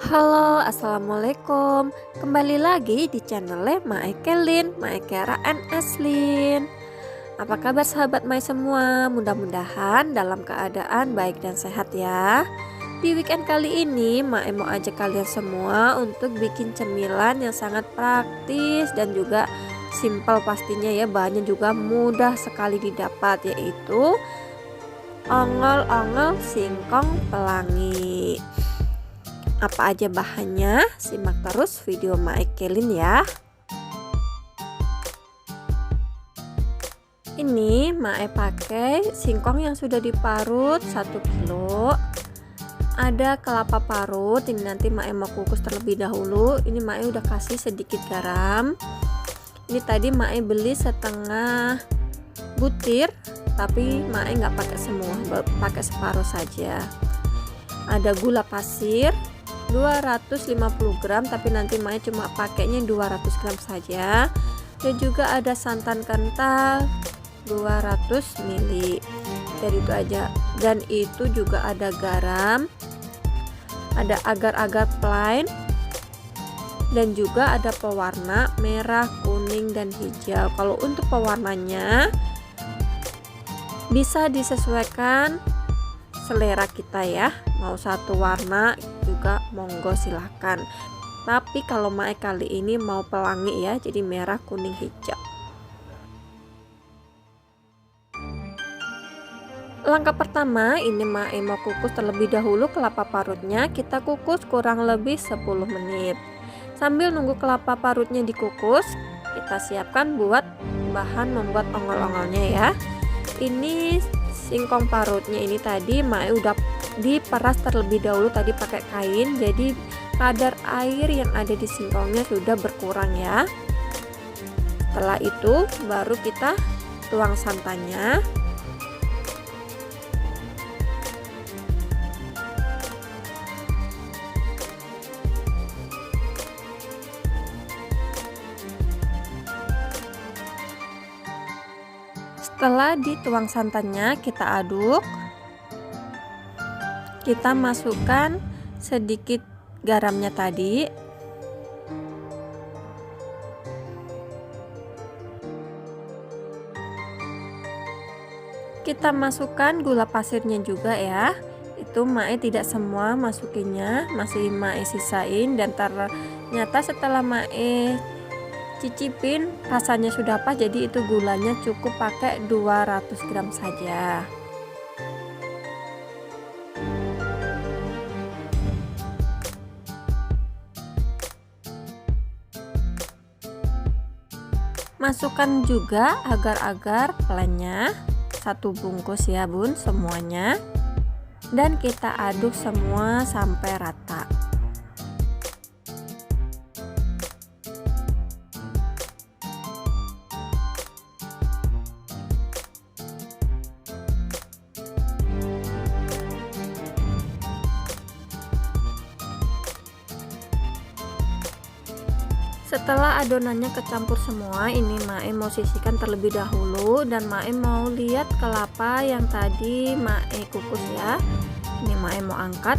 Halo, assalamualaikum. Kembali lagi di channelnya Mae Kelin, Mae Kera and Eslin. Apa kabar sahabat Mae semua? Mudah-mudahan dalam keadaan baik dan sehat ya. Di weekend kali ini Mae mau ajak kalian semua untuk bikin cemilan yang sangat praktis dan juga simpel pastinya ya. Bahannya juga mudah sekali didapat, yaitu ongol-ongol singkong pelangi. Apa aja bahannya? Simak terus video Mae Kelin ya. Ini Mae pakai singkong yang sudah diparut 1 kilo. Ada kelapa parut, ini nanti Mae mau kukus terlebih dahulu. Ini Mae udah kasih sedikit garam. Ini tadi Mae beli setengah butir, tapi Mae nggak pakai semua, pakai separuh saja. Ada gula pasir 250 gram, tapi nanti Mae cuma pakainya 200 gram saja. Dan juga ada santan kental 200 ml. Jadi itu aja. Dan itu juga ada garam, ada agar-agar plain, dan juga ada pewarna merah, kuning, dan hijau. Kalau untuk pewarnanya bisa disesuaikan selera kita ya, mau satu warna juga monggo silahkan, tapi kalau Mae kali ini mau pelangi ya, jadi merah, kuning, hijau. Langkah pertama, ini Mae mau kukus terlebih dahulu kelapa parutnya. Kita kukus kurang lebih 10 menit. Sambil nunggu kelapa parutnya dikukus, kita siapkan buat bahan membuat ongol-ongolnya ya. Ini singkong parutnya ini tadi Mae udah diperas terlebih dahulu tadi pakai kain, jadi kadar air yang ada di singkongnya sudah berkurang ya. Setelah itu baru kita tuang santannya. Setelah dituang santannya, kita aduk. Kita masukkan sedikit garamnya tadi. Kita masukkan gula pasirnya juga ya. Itu Mae tidak semua masukinnya, masih Mae sisain, dan ternyata setelah Mae cicipin rasanya sudah pas, jadi itu gulanya cukup pakai 200 gram saja. Masukkan juga agar-agar plainnya 1 bungkus ya bun, semuanya, dan kita aduk semua sampai rata. Setelah adonannya kecampur semua, ini Mae mau sisihkan terlebih dahulu, dan Mae mau lihat kelapa yang tadi Mae kukus ya. Ini Mae mau angkat.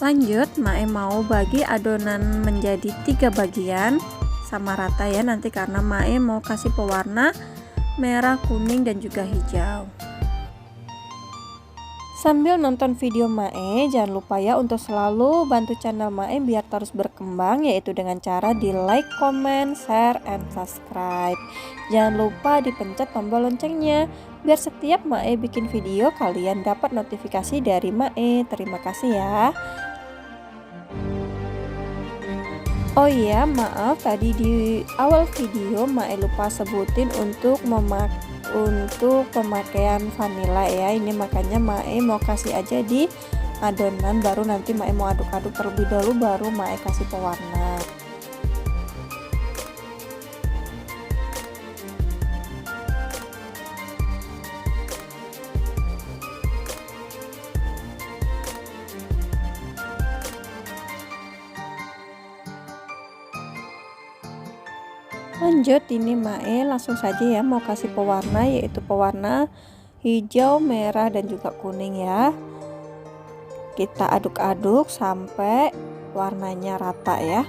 Lanjut Mae mau bagi adonan menjadi 3 bagian sama rata ya nanti, karena Mae mau kasih pewarna merah, kuning, dan juga hijau. Sambil nonton video Mae, jangan lupa ya untuk selalu bantu channel Mae biar terus berkembang, yaitu dengan cara di like, comment, share, and subscribe. Jangan lupa dipencet tombol loncengnya biar setiap Mae bikin video kalian dapat notifikasi dari Mae. Terima kasih ya. Oh iya, maaf tadi di awal video Mae lupa sebutin untuk pemakaian vanila ya. Ini makanya Mae mau kasih aja di adonan, baru nanti Mae mau aduk-aduk terlebih dahulu baru Mae kasih pewarna. Lanjut ini Mae langsung saja ya mau kasih pewarna, yaitu pewarna hijau, merah dan juga kuning ya. Kita aduk-aduk sampai warnanya rata ya.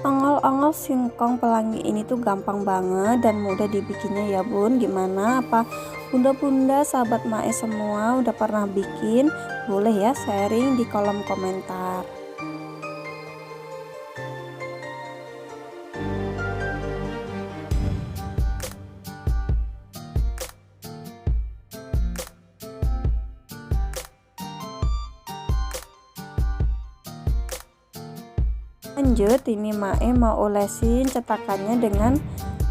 Ongol-ongol singkong pelangi ini tuh gampang banget dan mudah dibikinnya ya bun. Gimana, apa bunda-bunda sahabat Mae semua udah pernah bikin? Boleh ya sharing di kolom komentar. Lanjut ini Mae mau olesin cetakannya dengan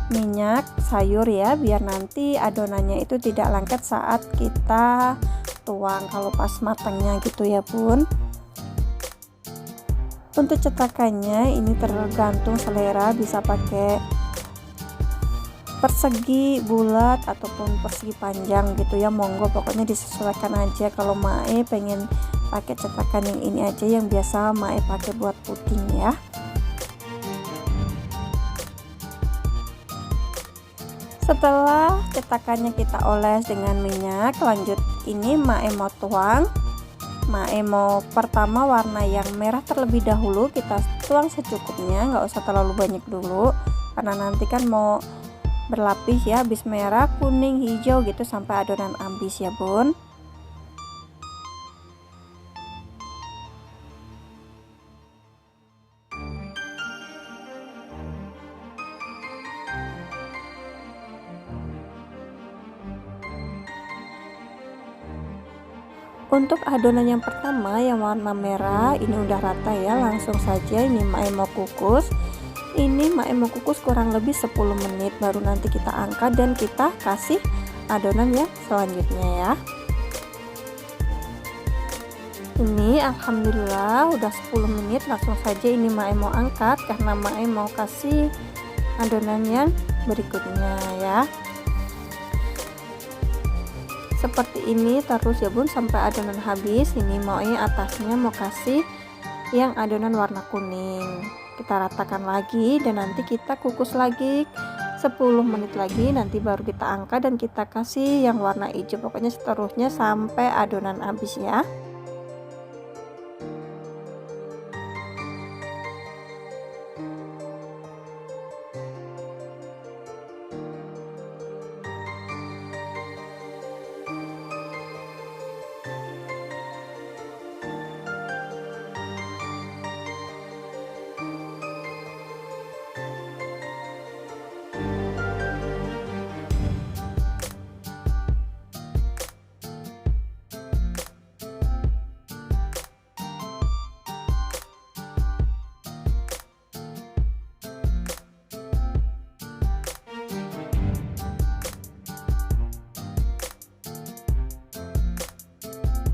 minyak sayur ya, biar nanti adonannya itu tidak lengket saat kita tuang kalau pas matangnya gitu ya bun. Untuk cetakannya ini tergantung selera, bisa pakai persegi, bulat ataupun persegi panjang gitu ya, monggo pokoknya disesuaikan aja. Kalau Mae pengen pakai cetakan yang ini aja yang biasa Mae pakai buat puding ya. Setelah cetakannya kita oles dengan minyak, lanjut ini Mae mau tuang. Mae mau pertama warna yang merah terlebih dahulu, kita tuang secukupnya, nggak usah terlalu banyak dulu karena nanti kan mau berlapis ya, habis merah, kuning, hijau gitu sampai adonan habis ya bun. Untuk adonan yang pertama yang warna merah ini udah rata ya, langsung saja ini Mae mau kukus. Ini Mae mau kukus kurang lebih 10 menit, baru nanti kita angkat dan kita kasih adonan yang selanjutnya ya. Ini alhamdulillah udah 10 menit, langsung saja ini Mae mau angkat karena Mae mau kasih adonan yang berikutnya ya. Seperti ini terus ya bun sampai adonan habis. Ini Mae atasnya mau kasih yang adonan warna kuning, kita ratakan lagi dan nanti kita kukus lagi 10 menit lagi, nanti baru kita angkat dan kita kasih yang warna hijau. Pokoknya seterusnya sampai adonan habis ya.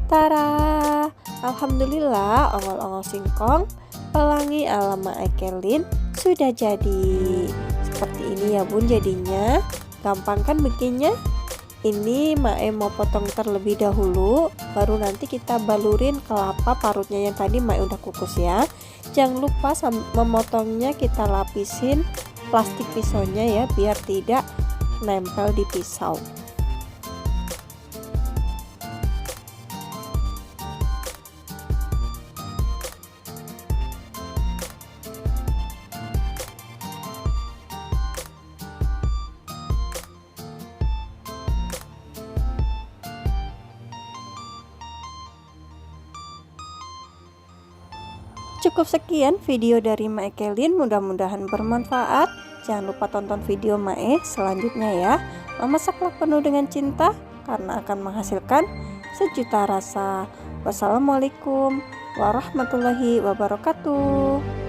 Tara, alhamdulillah ongol-ongol singkong pelangi ala Mae Kelin sudah jadi. Seperti ini ya bun jadinya. Gampang kan bikinnya? Ini Mae mau potong terlebih dahulu, baru nanti kita balurin kelapa parutnya yang tadi Mae udah kukus ya. Jangan lupa memotongnya kita lapisin plastik pisaunya ya, biar tidak nempel di pisau. Cukup sekian video dari Mae Kelin, mudah-mudahan bermanfaat. Jangan lupa tonton video Mae selanjutnya ya. Memasak penuh dengan cinta karena akan menghasilkan sejuta rasa. Wassalamualaikum warahmatullahi wabarakatuh.